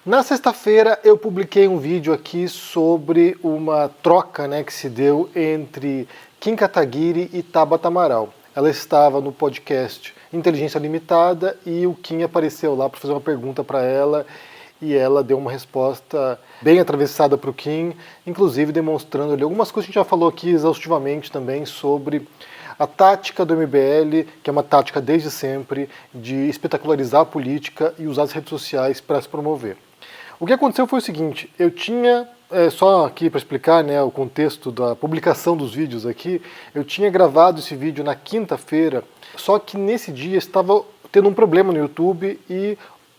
Na sexta-feira eu publiquei um vídeo aqui sobre uma troca, que se deu entre Kim Kataguiri e Tabata Amaral. Ela estava no podcast Inteligência Limitada e o Kim apareceu lá para fazer uma pergunta para ela e ela deu uma resposta bem atravessada para o Kim, inclusive demonstrando ali algumas coisas que a gente já falou aqui exaustivamente também sobre a tática do MBL, que é uma tática desde sempre de espetacularizar a política e usar as redes sociais para se promover. O que aconteceu foi o seguinte, eu tinha, só aqui para explicar o contexto da publicação dos vídeos aqui, eu tinha gravado esse vídeo na quinta-feira, só que nesse dia estava tendo um problema no YouTube e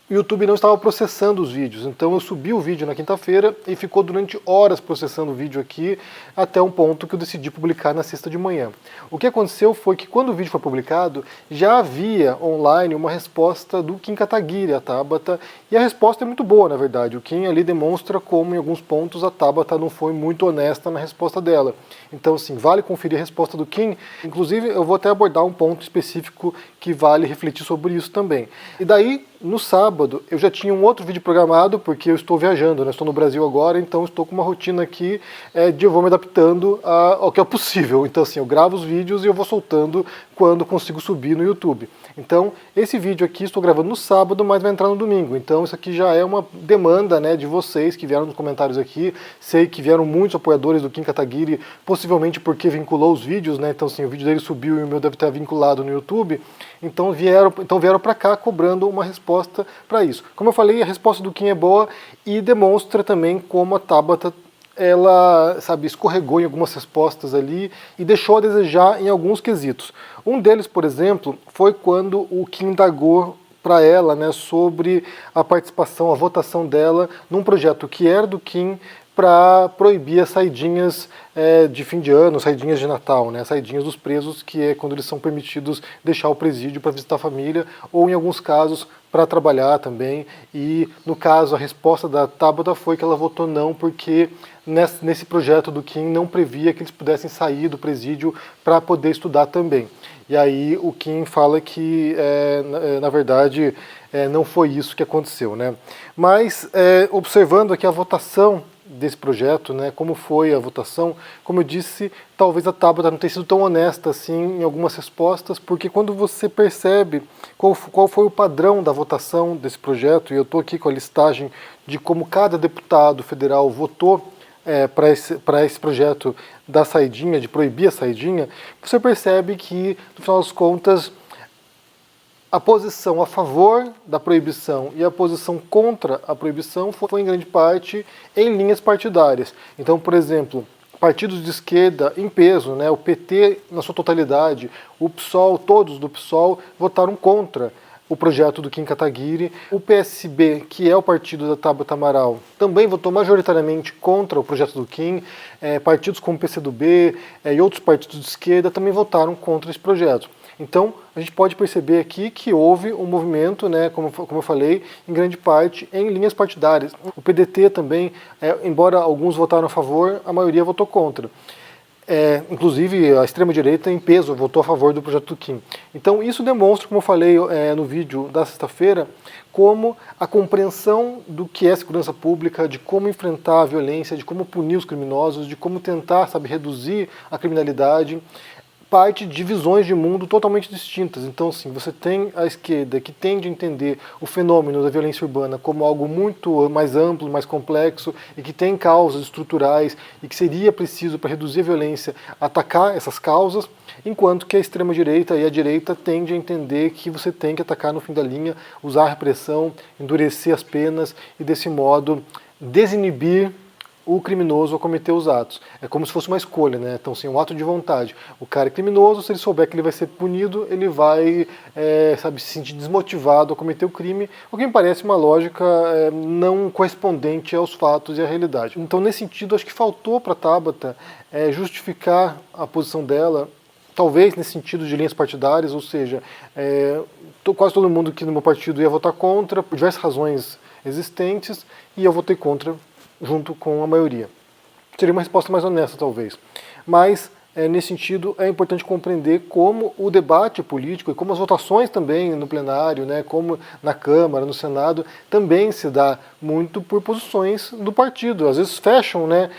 o YouTube não estava processando os vídeos, então eu subi o vídeo na quinta-feira e ficou durante horas processando o vídeo aqui, até um ponto que eu decidi publicar na sexta de manhã. O que aconteceu foi que quando o vídeo foi publicado, já havia online uma resposta do Kim Kataguiri, a Tabata, e a resposta é muito boa, na verdade. O Kim ali demonstra como, em alguns pontos, a Tabata não foi muito honesta na resposta dela. Então, assim, vale conferir a resposta do Kim. Inclusive, eu vou até abordar um ponto específico que vale refletir sobre isso também. E daí, no sábado, eu já tinha um outro vídeo programado, porque eu estou viajando, estou no Brasil agora, então estou com uma rotina aqui de eu vou me adaptando ao que é possível. Então, assim, eu gravo os vídeos e eu vou soltando quando consigo subir no YouTube. Então, esse vídeo aqui estou gravando no sábado, mas vai entrar no domingo. Então, isso aqui já é uma demanda de vocês que vieram nos comentários aqui. Sei que vieram muitos apoiadores do Kim Kataguiri, possivelmente porque vinculou os vídeos, Então, assim, o vídeo dele subiu e o meu deve estar vinculado no YouTube. Então vieram para cá cobrando uma resposta para isso. Como eu falei, a resposta do Kim é boa e demonstra também como a Tabata ela, escorregou em algumas respostas ali e deixou a desejar em alguns quesitos. Um deles, por exemplo, foi quando o Kim indagou para ela, sobre a participação, a votação dela num projeto que era do Kim para proibir as saidinhas de fim de ano, saidinhas de Natal, saidinhas dos presos, que é quando eles são permitidos deixar o presídio para visitar a família, ou em alguns casos para trabalhar também. E no caso a resposta da Tabata foi que ela votou não, porque nesse projeto do Kim não previa que eles pudessem sair do presídio para poder estudar também. E aí o Kim fala que, na verdade, não foi isso que aconteceu. Mas, observando aqui a votação desse projeto, como foi a votação, como eu disse, talvez a Tabata não tenha sido tão honesta assim em algumas respostas, porque quando você percebe qual foi o padrão da votação desse projeto, e eu estou aqui com a listagem de como cada deputado federal votou para esse projeto da saidinha, de proibir a saidinha, você percebe que, no final das contas, a posição a favor da proibição e a posição contra a proibição foi em grande parte em linhas partidárias. Então, por exemplo, partidos de esquerda em peso, o PT na sua totalidade, o PSOL, todos do PSOL votaram contra o projeto do Kim Kataguiri. O PSB, que é o partido da Tabata Amaral, também votou majoritariamente contra o projeto do Kim. Partidos como o PCdoB e outros partidos de esquerda também votaram contra esse projeto. Então, a gente pode perceber aqui que houve um movimento, como eu falei, em grande parte em linhas partidárias. O PDT também, embora alguns votaram a favor, a maioria votou contra. Inclusive, a extrema-direita, em peso, votou a favor do projeto do Kim. Então, isso demonstra, como eu falei no vídeo da sexta-feira, como a compreensão do que é segurança pública, de como enfrentar a violência, de como punir os criminosos, de como tentar, reduzir a criminalidade, parte de visões de mundo totalmente distintas. Então, assim, você tem a esquerda que tende a entender o fenômeno da violência urbana como algo muito mais amplo, mais complexo e que tem causas estruturais e que seria preciso, para reduzir a violência, atacar essas causas, enquanto que a extrema-direita e a direita tende a entender que você tem que atacar no fim da linha, usar a repressão, endurecer as penas e, desse modo, desinibir o criminoso a cometer os atos. É como se fosse uma escolha, Então, assim, um ato de vontade. O cara é criminoso, se ele souber que ele vai ser punido, ele vai, se sentir desmotivado a cometer o crime, o que me parece uma lógica não correspondente aos fatos e à realidade. Então, nesse sentido, acho que faltou para a Tabata justificar a posição dela, talvez nesse sentido de linhas partidárias, ou seja, quase todo mundo aqui no meu partido ia votar contra, por diversas razões existentes, e eu votei contra junto com a maioria. Seria uma resposta mais honesta, talvez. Mas nesse sentido, é importante compreender como o debate político e como as votações também no plenário, né, como na Câmara, no Senado, também se dá muito por posições do partido. Às vezes fecham, né,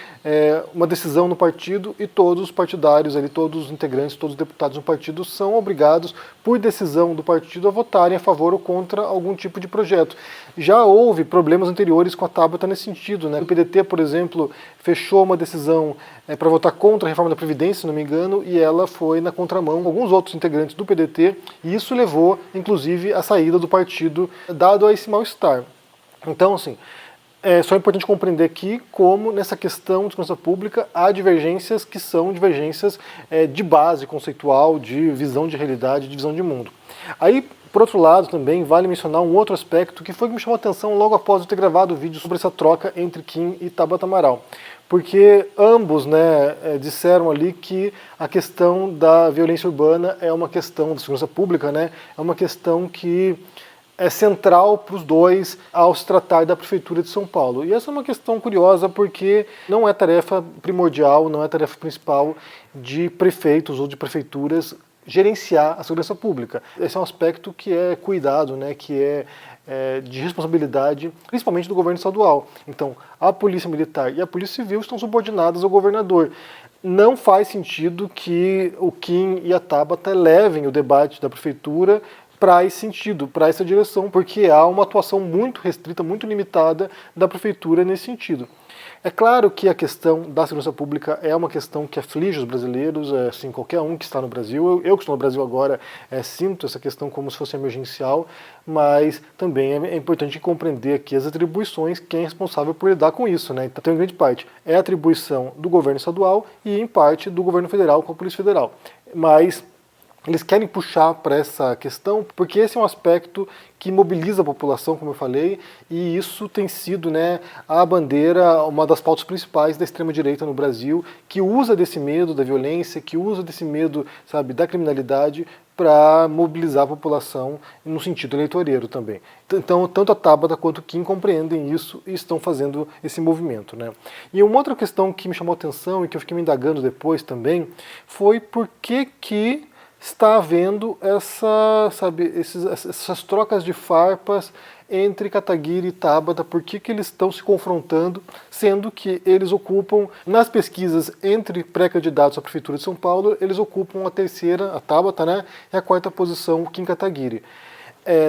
uma decisão no partido e todos os partidários, ali, todos os integrantes, todos os deputados no partido são obrigados, por decisão do partido, a votarem a favor ou contra algum tipo de projeto. Já houve problemas anteriores com a Tabata nesse sentido, né? O PDT, por exemplo, fechou uma decisão para votar contra a reforma da Previdência, se não me engano, e ela foi na contramão com alguns outros integrantes do PDT, e isso levou, inclusive, à saída do partido, dado a esse mal-estar. Então, assim, é só importante compreender aqui como, nessa questão de segurança pública, há divergências que são divergências de base conceitual, de visão de realidade, de visão de mundo. Aí, por outro lado, também vale mencionar um outro aspecto que foi que me chamou a atenção logo após eu ter gravado o vídeo sobre essa troca entre Kim e Tabata Amaral. Porque ambos, né, disseram ali que a questão da violência urbana é uma questão da segurança pública, né, é uma questão que é central para os dois ao se tratar da Prefeitura de São Paulo. E essa é uma questão curiosa porque não é tarefa primordial, não é tarefa principal de prefeitos ou de prefeituras gerenciar a segurança pública. Esse é um aspecto que é cuidado, né, que é de responsabilidade, principalmente do governo estadual. Então, a Polícia Militar e a Polícia Civil estão subordinadas ao governador. Não faz sentido que o Kim e a Tabata levem o debate da Prefeitura para esse sentido, para essa direção, porque há uma atuação muito restrita, muito limitada da Prefeitura nesse sentido. É claro que a questão da segurança pública é uma questão que aflige os brasileiros, assim, qualquer um que está no Brasil. Eu que estou no Brasil agora sinto essa questão como se fosse emergencial, mas também é importante compreender aqui as atribuições, quem é responsável por lidar com isso, né? Então, em grande parte, é atribuição do governo estadual e, em parte, do governo federal com a Polícia Federal. Mas eles querem puxar para essa questão porque esse é um aspecto que mobiliza a população, como eu falei, e isso tem sido, né, a bandeira, uma das pautas principais da extrema-direita no Brasil, que usa desse medo da violência, que usa desse medo, sabe, da criminalidade para mobilizar a população no sentido eleitoreiro também. Então, tanto a Tabata quanto o Kim compreendem isso e estão fazendo esse movimento, né? E uma outra questão que me chamou a atenção e que eu fiquei me indagando depois também foi por que está havendo essas trocas de farpas entre Kataguiri e Tabata, por que eles estão se confrontando, sendo que eles ocupam, nas pesquisas entre pré-candidatos à Prefeitura de São Paulo, eles ocupam a terceira, a Tabata, né, e a quarta posição, o Kim Kataguiri.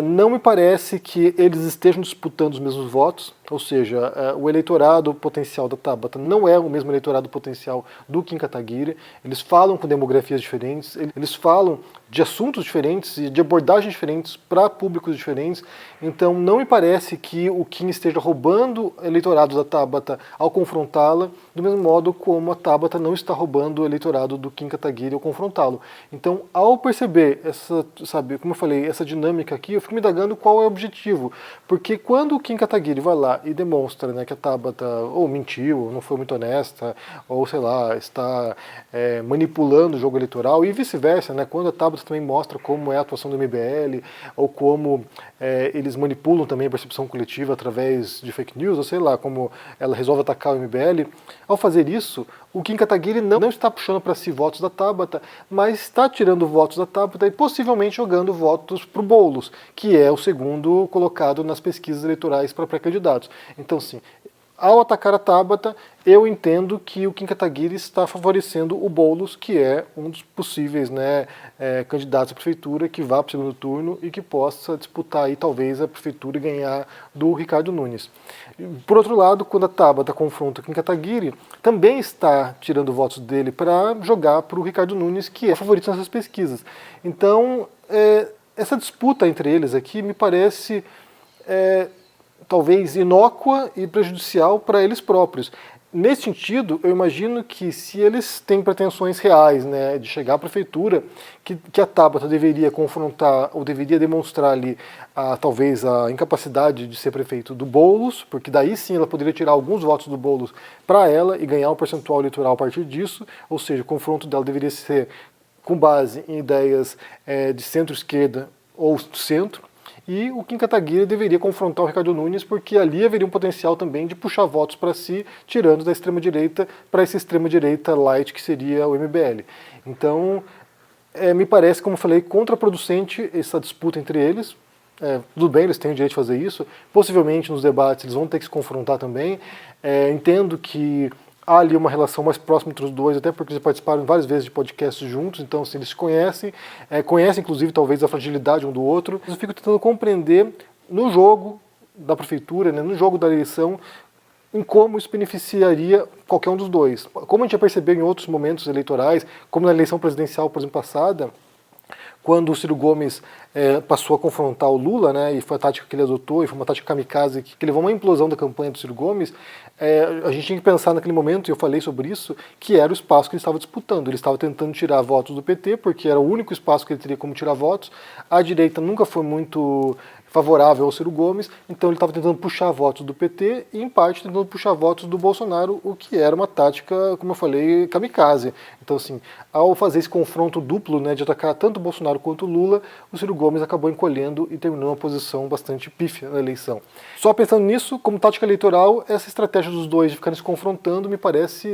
Não me parece que eles estejam disputando os mesmos votos, ou seja, o eleitorado potencial da Tabata não é o mesmo eleitorado potencial do Kim Kataguiri. Eles falam com demografias diferentes, eles falam de assuntos diferentes e de abordagens diferentes para públicos diferentes. Então não me parece que o Kim esteja roubando eleitorado da Tabata ao confrontá-la, do mesmo modo como a Tabata não está roubando o eleitorado do Kim Kataguiri ao confrontá-lo. Então, ao perceber essa, sabe, como eu falei, essa dinâmica aqui, eu fico me indagando qual é o objetivo. Porque quando o Kim Kataguiri vai lá e demonstra, né, que a Tabata ou mentiu, ou não foi muito honesta, ou sei lá, está manipulando o jogo eleitoral, e vice-versa, né, quando a Tabata também mostra como é a atuação do MBL, ou como eles manipulam também a percepção coletiva através de fake news, ou sei lá, como ela resolve atacar o MBL. Ao fazer isso, o Kim Kataguiri não está puxando para si votos da Tabata, mas está tirando votos da Tabata e possivelmente jogando votos para o Boulos, que é o segundo colocado nas pesquisas eleitorais para pré-candidatos. Então, sim, ao atacar a Tabata, eu entendo que o Kim Kataguiri está favorecendo o Boulos, que é um dos possíveis, né, candidatos à prefeitura que vá para o segundo turno e que possa disputar aí talvez a prefeitura e ganhar do Ricardo Nunes. Por outro lado, quando a Tabata confronta o Kim Kataguiri, também está tirando votos dele para jogar para o Ricardo Nunes, que é favorito nessas pesquisas. Então, essa disputa entre eles aqui me parece talvez inócua e prejudicial para eles próprios. Nesse sentido, eu imagino que se eles têm pretensões reais, né, de chegar à prefeitura, que a Tabata deveria confrontar ou deveria demonstrar ali talvez a incapacidade de ser prefeito do Boulos, porque daí sim ela poderia tirar alguns votos do Boulos para ela e ganhar um percentual eleitoral a partir disso, ou seja, o confronto dela deveria ser com base em ideias de centro-esquerda ou centro. e o Kim Kataguiri deveria confrontar o Ricardo Nunes, porque ali haveria um potencial também de puxar votos para si, tirando da extrema-direita para essa extrema-direita light que seria o MBL. Então, me parece, como eu falei, contraproducente essa disputa entre eles. Tudo bem, eles têm o direito de fazer isso. Possivelmente nos debates eles vão ter que se confrontar também. Entendo que há ali uma relação mais próxima entre os dois, até porque eles participaram várias vezes de podcasts juntos, então assim, eles se conhecem, conhecem inclusive talvez a fragilidade um do outro. Eu fico tentando compreender no jogo da prefeitura, né, no jogo da eleição, em como isso beneficiaria qualquer um dos dois. Como a gente já percebeu em outros momentos eleitorais, como na eleição presidencial, por exemplo, passada, quando o Ciro Gomes passou a confrontar o Lula, né, e foi a tática que ele adotou, e foi uma tática kamikaze que levou a uma implosão da campanha do Ciro Gomes, a gente tinha que pensar naquele momento, e eu falei sobre isso, que era o espaço que ele estava disputando. Ele estava tentando tirar votos do PT, porque era o único espaço que ele teria como tirar votos. A direita nunca foi muito favorável ao Ciro Gomes, então ele estava tentando puxar votos do PT e, em parte, tentando puxar votos do Bolsonaro, o que era uma tática, como eu falei, kamikaze. Então, assim, ao fazer esse confronto duplo, né, de atacar tanto o Bolsonaro quanto o Lula, o Ciro Gomes acabou encolhendo e terminou uma posição bastante pífia na eleição. Só pensando nisso, como tática eleitoral, essa estratégia dos dois de ficarem se confrontando me parece,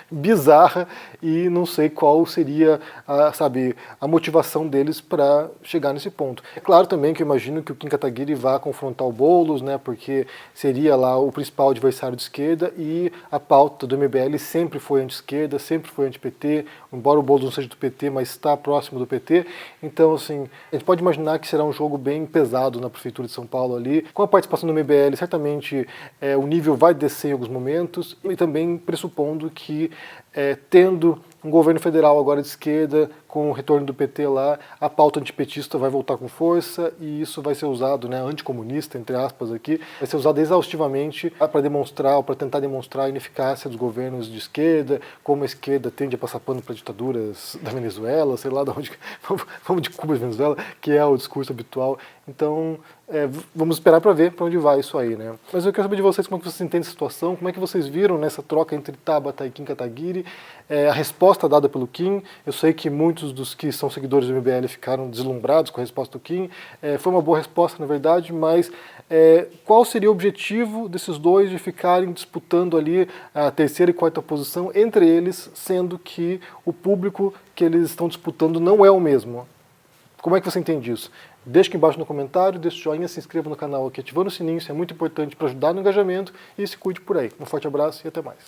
bizarra, e não sei qual seria, a motivação deles para chegar nesse ponto. É claro também que eu imagino que o Kim Kataguiri vá confrontar o Boulos, né, porque seria lá o principal adversário de esquerda, e a pauta do MBL sempre foi anti-esquerda, sempre foi anti-PT, embora o Boulos não seja do PT, mas está próximo do PT. Então, assim, a gente pode imaginar que será um jogo bem pesado na Prefeitura de São Paulo ali. Com a participação do MBL, certamente o nível vai descer em alguns momentos, e também pressupondo que, tendo um governo federal agora de esquerda, com o retorno do PT lá, a pauta antipetista vai voltar com força, e isso vai ser usado, né, anticomunista, entre aspas aqui, vai ser usado exaustivamente para demonstrar, ou para tentar demonstrar a ineficácia dos governos de esquerda, como a esquerda tende a passar pano para ditaduras da Venezuela, sei lá de onde, vamos de Cuba e Venezuela, que é o discurso habitual. Então, vamos esperar para ver para onde vai isso aí, né? Mas eu quero saber de vocês como é que vocês entendem a situação, como é que vocês viram nessa troca entre Tabata e Kim Kataguiri, a resposta dada pelo Kim. Eu sei que muitos dos que são seguidores do MBL ficaram deslumbrados com a resposta do Kim. Foi uma boa resposta, na verdade, mas qual seria o objetivo desses dois de ficarem disputando ali a terceira e quarta posição entre eles, sendo que o público que eles estão disputando não é o mesmo? Como é que você entende isso? Deixe aqui embaixo no comentário, deixe o joinha, se inscreva no canal aqui, ativando o sininho, isso é muito importante para ajudar no engajamento, e se cuide por aí. Um forte abraço e até mais.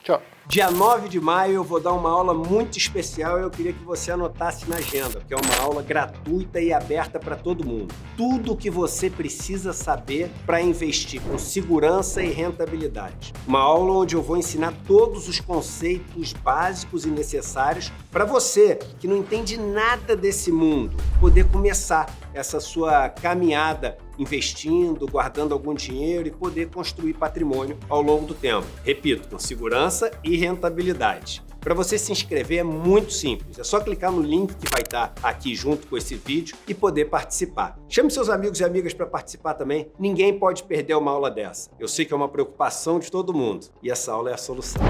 Tchau. Dia 9 de maio eu vou dar uma aula muito especial e eu queria que você anotasse na agenda, porque é uma aula gratuita e aberta para todo mundo. Tudo o que você precisa saber para investir com segurança e rentabilidade. Uma aula onde eu vou ensinar todos os conceitos básicos e necessários para você que não entende nada desse mundo poder começar essa sua caminhada investindo, guardando algum dinheiro e poder construir patrimônio ao longo do tempo. Repito, com segurança e rentabilidade. Para você se inscrever é muito simples, é só clicar no link que vai estar aqui junto com esse vídeo e poder participar. Chame seus amigos e amigas para participar também, ninguém pode perder uma aula dessa. Eu sei que é uma preocupação de todo mundo e essa aula é a solução.